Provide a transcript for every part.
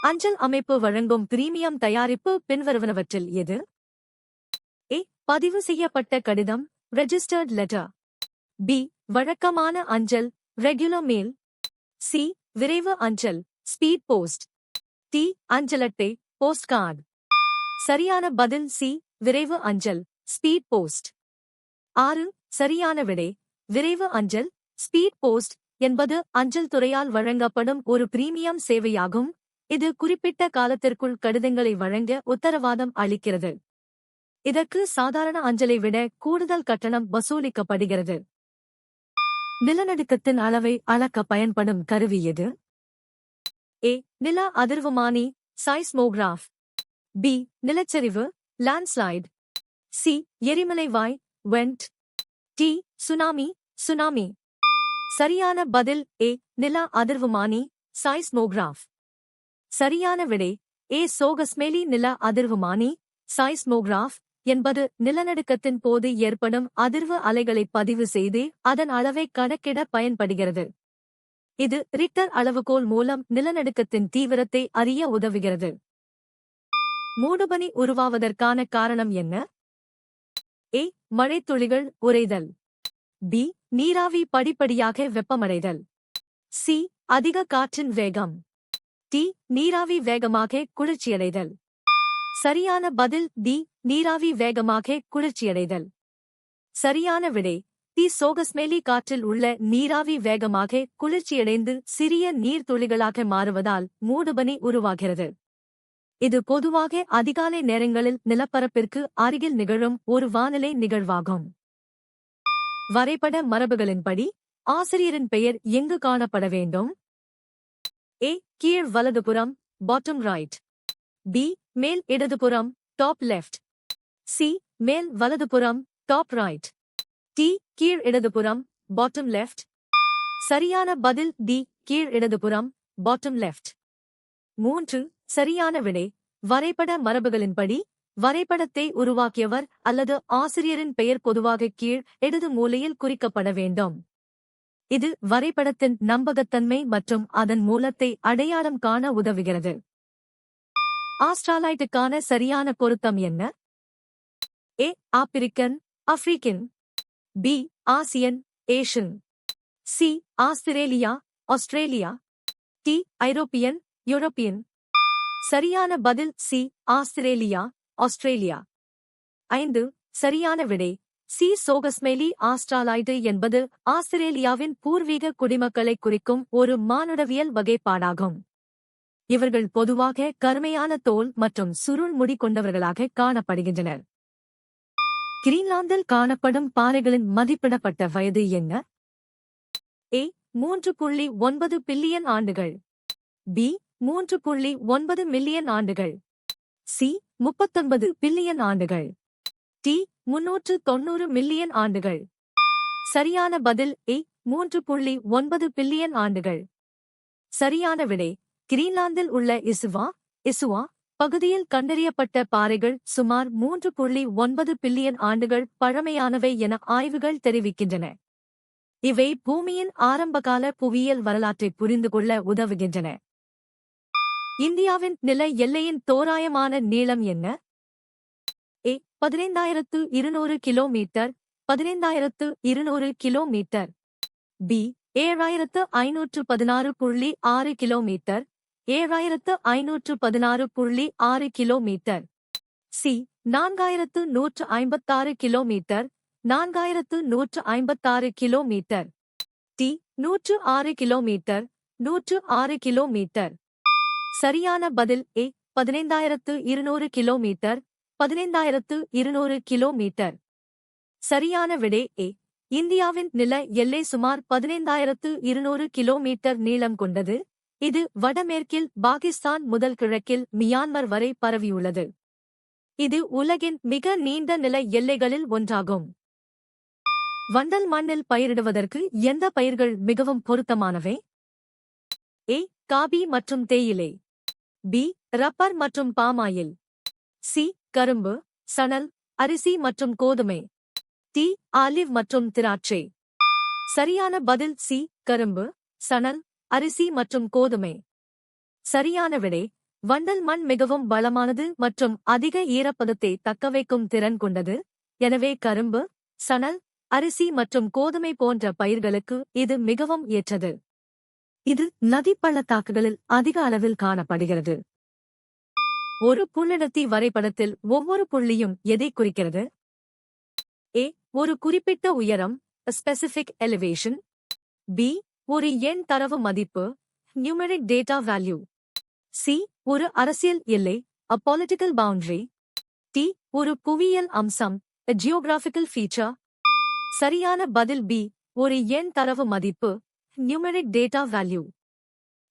அஞ்சல் அமைப்பு வழங்கும் பிரீமியம் தயாரிப்பு பின்வருவனவற்றில் எது? ஏ. பதிவு செய்யப்பட்ட கடிதம் ரெஜிஸ்டர்ட் லெட்டர். பி. வழக்கமான அஞ்சல் ரெகுலர் மெயில். சி. விரைவு அஞ்சல் ஸ்பீட் போஸ்ட். டி. அஞ்சலட்டை போஸ்ட் கார்டு. சரியான பதில் சி. விரைவு அஞ்சல் ஸ்பீட் போஸ்ட். 6. சரியான விடை. விரைவு அஞ்சல் ஸ்பீட் போஸ்ட் என்பது அஞ்சல் துறையால் வழங்கப்படும் ஒரு பிரீமியம் சேவையாகும். இது குறிப்பிட்ட காலத்திற்குள் கடிதங்களை வழங்க உத்தரவாதம் அளிக்கிறது. இதற்கு சாதாரண அஞ்சலை விட கூடுதல் கட்டணம் வசூலிக்கப்படுகிறது. நிலநடுக்கத்தின் அளவை அளக்க பயன்படும் கருவி எது? ஏ. நில அதிர்வுமானி சைஸ்மோகிராஃப். பி. நிலச்சரிவு லேண்ட்ஸ்லைடு. சி. எரிமலைவாய் வெண்ட். டி. சுனாமி. சரியான பதில் ஏ. நில அதிர்வுமானி சைஸ்மோகிராஃப். சரியான விடை ஏ. சோகஸ்மெலி நில அதிர்வுமானி சைஸ்மோகிராஃப் என்பது நிலநடுக்கத்தின் போது ஏற்படும் அதிர்வு அலைகளை பதிவு செய்து அதன் அளவை கணக்கிட பயன்படுகிறது. இது ரிக்டர் அளவுகோல் மூலம் நிலநடுக்கத்தின் தீவிரத்தை அறிய உதவுகிறது. மூடுபனி உருவாவதற்கான காரணம் என்ன? ஏ. மழைத்துளிகள் உறைதல். பி. நீராவி படிப்படியாக வெப்பமடைதல். சி. அதிக காற்றின் வேகம். டி. நீராவி வேகமாக குளிர்ச்சியடைதல். சரியான பதில் டி. நீராவி வேகமாக குளிர்ச்சியடைதல். சரியான விடை டி. சோகஸ்மெலி காற்றில் உள்ள நீராவி வேகமாக குளிர்ச்சியடைந்து சிறிய நீர்த்துளிகளாக மாறுவதால் மூடுபனி உருவாகிறது. இது பொதுவாக அதிகாலை நேரங்களில் நிலப்பரப்பிற்கு அருகில் நிகழும் ஒரு வானிலை நிகழ்வாகும். வரைபட மரபுகளின்படி ஆசிரியரின் பெயர் எங்கு காணப்பட வேண்டும்? ஏ. கீழ் வலதுபுறம் பாட்டம் ரைட். பி. மேல் இடதுபுறம் டாப் லெஃப்ட். சி. மேல் வலதுபுறம் டாப் ரைட். டி. கீழ் இடதுபுறம் பாட்டம் லெஃப்ட். சரியான பதில் டி. கீழ் இடதுபுறம் பாட்டம் லெஃப்ட். 3. சரியான விடை. வரைபட மரபுகளின்படி வரைபடத்தை உருவாக்கியவர் அல்லது ஆசிரியரின் பெயர் பொதுவாக கீழ் இடது மூலையில் குறிக்கப்பட வேண்டும். இது வரைபடத்தின் நம்பகத்தன்மை மற்றும் அதன் மூலத்தை அடையாளம் காண உதவுகிறது. ஆஸ்ட்ராலைட்டுக்கான சரியான பொருத்தம் என்ன? A. African African. B. Asian Asian. C. Australia Australia. D. European European. சரியான பதில் சி. Australia Australia. 5. சரியான விடை. சி. சோகஸ்மெலி ஆஸ்ட்ராலைடு என்பது ஆஸ்திரேலியாவின் பூர்வீக குடிமக்களை குறிக்கும் ஒரு மானுடவியல் வகைப்பாடாகும். இவர்கள் பொதுவாக கருமையான தோல் மற்றும் சுருள் முடி கொண்டவர்களாக காணப்படுகின்றனர். கிரீன்லாந்தில் காணப்படும் பாறைகளின் மதிப்பிடப்பட்ட வயது என்ன? ஏ. 3.9 பில்லியன் ஆண்டுகள். பி. 3.9 மில்லியன் ஆண்டுகள். சி. 39 பில்லியன் ஆண்டுகள். டி. 390 மில்லியன் ஆண்டுகள். சரியான பதில் ஏ. 3.9 பில்லியன் ஆண்டுகள். சரியான விடை. கிரீன்லாந்தில் உள்ள இசுவா பகுதியில் கண்டறியப்பட்ட பாறைகள் சுமார் 3.9 பில்லியன் ஆண்டுகள் பழமையானவை என ஆய்வுகள் தெரிவிக்கின்றன. இவை பூமியின் ஆரம்பகால புவியியல் வரலாற்றை புரிந்துகொள்ள உதவுகின்றன. இந்தியாவின் நில எல்லையின் தோராயமான நீளம் என்ன? A. 15,200 kilometre 15,200 kilometre. B. 7,516.6 kilometre 7,516.6 kilometre. C. 4,156 kilometre 4,156 kilometre. D. 106 kilometre 106 kilometre. சரியான பதில் ஏ. 15,200 கிலோமீட்டர் 15,200 கிலோமீட்டர். சரியான விடை ஏ. இந்தியாவின் நில எல்லை சுமார் 15,200 கிலோமீட்டர் நீளம் கொண்டது. இது வடமேற்கில் பாகிஸ்தான் முதல் கிழக்கில் மியான்மர் வரை பரவியுள்ளது. இது உலகின் மிக நீண்ட நில எல்லைகளில் ஒன்றாகும். வண்டல் மண்ணில் பயிரிடுவதற்கு எந்த பயிர்கள் மிகவும் பொருத்தமானவை? ஏ. காபி மற்றும் தேயிலை. பி. ரப்பர் மற்றும் பாமாயில். சி. கரும்பு சணல் அரிசி மற்றும் கோதுமை. டி. ஆலிவ் மற்றும் திராட்சை. சரியான பதில் சி. கரும்பு சணல் அரிசி மற்றும் கோதுமை. சரியான விடை வண்டல் மண் மிகவும் பலமானது மற்றும் அதிக ஈரப்பதத்தை தக்கவைக்கும் திறன் கொண்டது, எனவே கரும்பு, சணல், அரிசி மற்றும் கோதுமை போன்ற பயிர்களுக்கு இது மிகவும் ஏற்றது. இது நதி பள்ளத்தாக்குகளில் அதிக அளவில் காணப்படுகிறது. ஒரு புள்ளிடத்தி வரைபடத்தில் ஒவ்வொரு புள்ளியும் எதை குறிக்கிறது? ஏ. ஒரு குறிப்பிட்ட உயரம், a specific elevation. பி. ஒரு எண் தரவு மதிப்பு, numeric data value. சி. ஒரு அரசியல் எல்லை, a political boundary. டி. ஒரு புவியியல் அம்சம், a geographical feature. சரியான பதில் பி. ஒரு எண் தரவு மதிப்பு, numeric data value.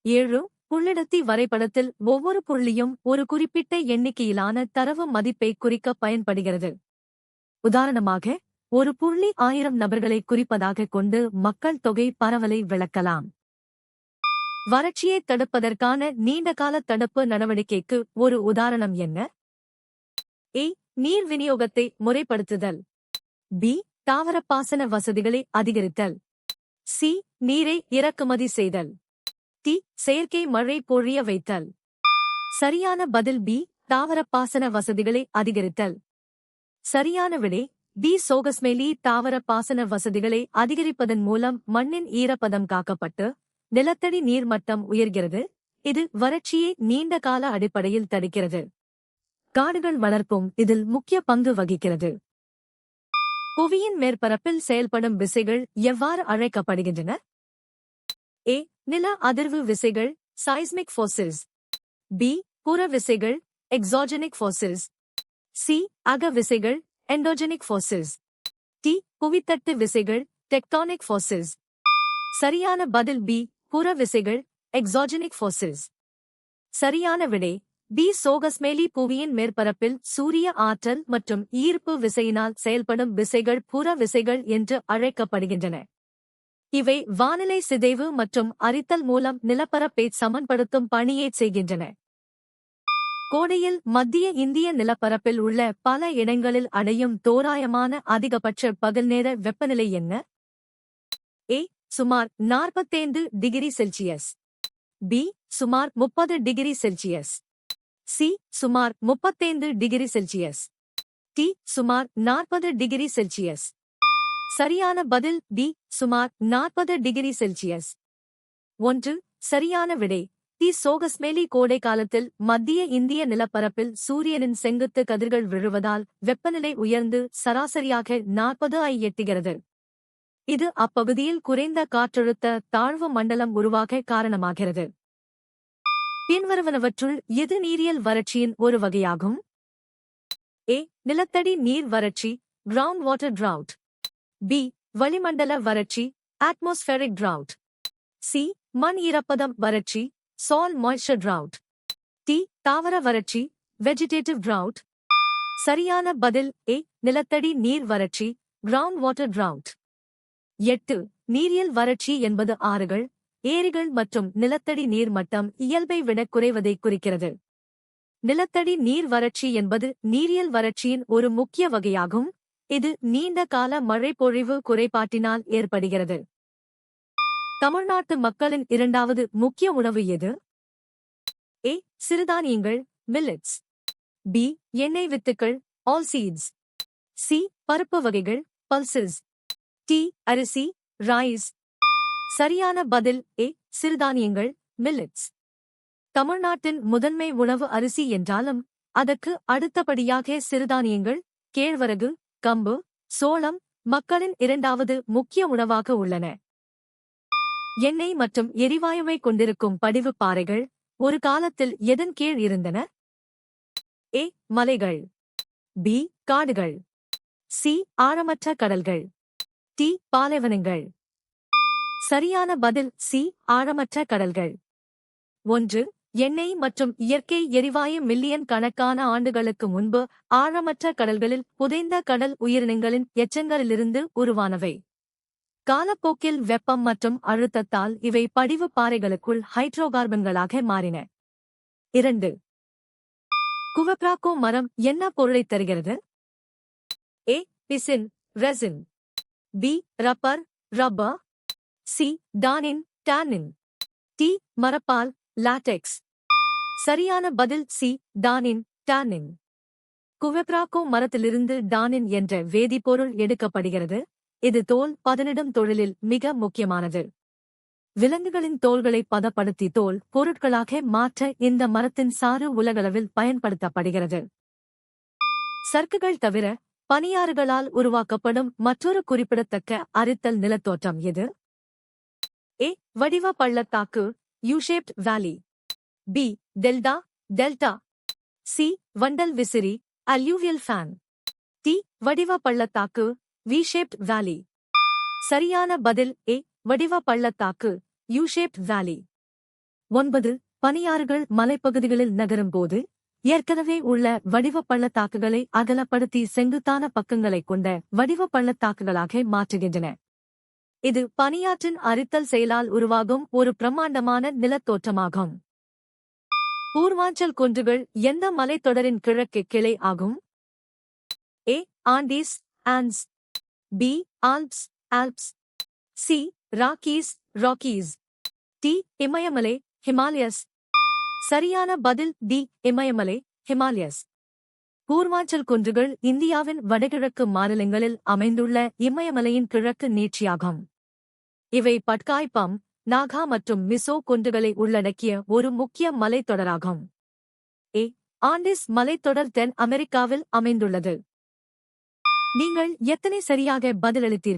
7. புள்ளிடத்தி வரைபடத்தில் ஒவ்வொரு புள்ளியும் ஒரு குறிப்பிட்ட எண்ணிக்கையிலான தரவு மதிப்பை குறிக்க பயன்படுகிறது. உதாரணமாக, ஒரு புள்ளி 1000 நபர்களை குறிப்பதாக கொண்டு மக்கள் தொகை பரவலை விளக்கலாம். வறட்சியை தடுப்பதற்கான நீண்டகால தடுப்பு நடவடிக்கைக்கு ஒரு உதாரணம் என்ன? ஏ. நீர் விநியோகத்தை முறைப்படுத்துதல். பி. தாவரப்பாசன வசதிகளை அதிகரித்தல். சி. நீரை இறக்குமதி செய்தல். டி. செயற்கை மழை பொழிய வைத்தல். சரியான பதில் பி. தாவரப்பாசன வசதிகளை அதிகரித்தல். சரியான விடை பி. சோகஸ்மெலி தாவர பாசன வசதிகளை அதிகரிப்பதன் மூலம் மண்ணின் ஈரப்பதம் காக்கப்பட்டு நிலத்தடி நீர்மட்டம் உயர்கிறது. இது வறட்சியை நீண்ட கால அடிப்படையில் தடுக்கிறது. காடுகள் வளர்ப்பும் இதில் முக்கிய பங்கு வகிக்கிறது. புவியின் மேற்பரப்பில் செயல்படும் விசைகள் எவ்வாறு அழைக்கப்படுகின்றன? ஏ. நில அதிர்வு விசைகள், seismic forces. பி. புற விசைகள், exogenic forces. சி. அக விசைகள், endogenic forces. டி. புவித்தட்டு விசைகள், tectonic forces. சரியான பதில் பி. புற விசைகள், exogenic forces. சரியான விடை பி. சோகஸ்மெலி புவியின் மேற்பரப்பில் சூரிய ஆற்றல் மற்றும் ஈர்ப்பு விசையினால் செயல்படும் விசைகள் புற விசைகள் என்று அழைக்கப்படுகின்றன. இவை வானிலை சிதைவு மற்றும் அரித்தல் மூலம் நிலப்பரப்பை சமன்படுத்தும் பணியைச் செய்கின்றன. கோடையில் மத்திய இந்திய நிலப்பரப்பில் உள்ள பல இடங்களில் அடையும் தோராயமான அதிகபட்ச பகல்நேர வெப்பநிலை என்ன? ஏ. சுமார் 45 டிகிரி செல்சியஸ். பி. சுமார் 30 டிகிரி செல்சியஸ். சி. சுமார் 35 டிகிரி செல்சியஸ். டி. சுமார் 40 டிகிரி செல்சியஸ். சரியான பதில் டி. சுமார் 40 டிகிரி செல்சியஸ். 1. சரியான விடை டி. சோகஸ்மெலி கோடை காலத்தில் மத்திய இந்திய நிலப்பரப்பில் சூரியனின் செங்குத்து கதிர்கள் விழுவதால் வெப்பநிலை உயர்ந்து சராசரியாக 40 ஐ எட்டுகிறது. இது அப்பகுதியில் குறைந்த காற்றழுத்த தாழ்வு மண்டலம் உருவாக காரணமாகிறது. பின்வருவனவற்றுள் எது நீரியல் வறட்சியின் ஒரு வகையாகும்? ஏ. நிலத்தடி நீர் வறட்சி, கிரவுண்ட் வாட்டர் drought. பி. வளிமண்டல வறட்சி, atmospheric drought. சி. மண் ஈரப்பதம் வறட்சி, soil moisture drought. டி. தாவர வறட்சி, vegetative drought. சரியான பதில் ஏ. நிலத்தடி நீர் வறட்சி, கிரவுண்ட் வாட்டர் drought. 8. நீரியல் வறட்சி என்பது ஆறுகள், ஏரிகள் மற்றும் நிலத்தடி நீர் மட்டம் இயல்பை விட குறைவதை குறிக்கிறது. நிலத்தடி நீர் வறட்சி என்பது நீரியல் வறட்சியின் ஒரு முக்கிய வகையாகும். இது நீண்ட கால மழைப்பொழிவு குறைபாட்டினால் ஏற்படுகிறது. தமிழ்நாட்டு மக்களின் இரண்டாவது முக்கிய உணவு எது? ஏ. சிறுதானியங்கள், மில்லட்ஸ். பி. எண்ணெய் வித்துக்கள், ஆல் சீட்ஸ். சி. பருப்பு வகைகள், பல்சஸ். டி. அரிசி, ரைஸ். சரியான பதில் ஏ. சிறுதானியங்கள், மில்லட்ஸ். தமிழ்நாட்டின் முதன்மை உணவு அரிசி என்றாலும் அதற்கு அடுத்தபடியாக சிறுதானியங்கள், கேழ்வரகு, கம்பு, சோளம் மக்களின் இரண்டாவது முக்கிய உணவாக உள்ளன. எண்ணெய் மற்றும் எரிவாயுவை கொண்டிருக்கும் படிவு பாறைகள் ஒரு காலத்தில் எதன் கீழ் இருந்தன? ஏ. மலைகள். பி. காடுகள். சி. ஆழமற்ற கடல்கள். டி. பாலைவனங்கள். சரியான பதில் சி. ஆழமற்ற கடல்கள். 1. எண்ணெய் மற்றும் இயற்கை எரிவாயு மில்லியன் கணக்கான ஆண்டுகளுக்கு முன்பு ஆழமற்ற கடல்களில் புதைந்த கடல் உயிரினங்களின் எச்சங்களிலிருந்து உருவானவை. காலப்போக்கில் வெப்பம் மற்றும் அழுத்தத்தால் இவை படிவு பாறைகளுக்குள் ஹைட்ரோகார்பன்களாக மாறின. 2. குவப்ராக்கோ மரம் என்ன பொருளைத் தருகிறது? ஏ. பிசின், resin. B. Rubber, rubber. C. Tannin, tannin. D. மரப்பால், லாட்டெக்ஸ். சரியான பதில் சி. Tannin, tannin. குவெப்ராக்கோ மரத்திலிருந்து டானின் என்ற வேதிப்பொருள் எடுக்கப்படுகிறது. இது தோல் பதனிடும் தொழிலில் மிக முக்கியமானது. விலங்குகளின் தோல்களை பதப்படுத்தி தோல் பொருட்களாக மாற்ற இந்த மரத்தின் சாறு உலகளவில் பயன்படுத்தப்படுகிறது. சறுக்குகள் தவிர பனியாறுகளால் உருவாக்கப்படும் மற்றொரு குறிப்பிடத்தக்க அரித்தல் நிலத்தோற்றம் எது? ஏ. வடிவ பள்ளத்தாக்கு, யூ-ஷேப்ட் வேலி. பி. Delta, delta. சி. வண்டல் விசிறி, அல்யூவியல் ஃபேன். டி. வடிவ பள்ளத்தாக்கு, வி-ஷேப்ட் வேலி. சரியான பதில் ஏ. வடிவ பள்ளத்தாக்கு, யூ-ஷேப்ட் வேலி. 9. பனியாறுகள் மலைப்பகுதிகளில் நகரும்போது ஏற்கனவே உள்ள வடிவ பள்ளத்தாக்குகளை அகலப்படுத்தி செங்குத்தான பக்கங்களைக் கொண்ட வடிவ பள்ளத்தாக்குகளாக மாற்றுகின்றன. இது பனியாற்றின் அரித்தல் செயலால் உருவாகும் ஒரு பிரம்மாண்டமான நிலத்தோற்றமாகும். பூர்வாஞ்சல் குன்றுகள் எந்த மலைத்தொடரின் கிழக்கு கிளை ஆகும்? A. Andes, Andes. B. Alps, Alps. C. Rockies, Rockies. D. Imayamalai, Himalayas. சரியான பதில் டி. இமயமலை, ஹிமாலயஸ். பூர்வாஞ்சல் குன்றுகள் இந்தியாவின் வடகிழக்கு மாநிலங்களில் அமைந்துள்ள இமயமலையின் கிழக்கு நீட்சியாகும். இவை பட்காய் பம், நாகா மற்றும் மிசோ குன்றுகளை உள்ளடக்கிய ஒரு முக்கிய மலைத்தொடராகும். ஏ. ஆண்டிஸ் மலைத்தொடர் தென் அமெரிக்காவில் அமைந்துள்ளது. நீங்கள் எத்தனை சரியாக பதிலளித்தீர்கள்?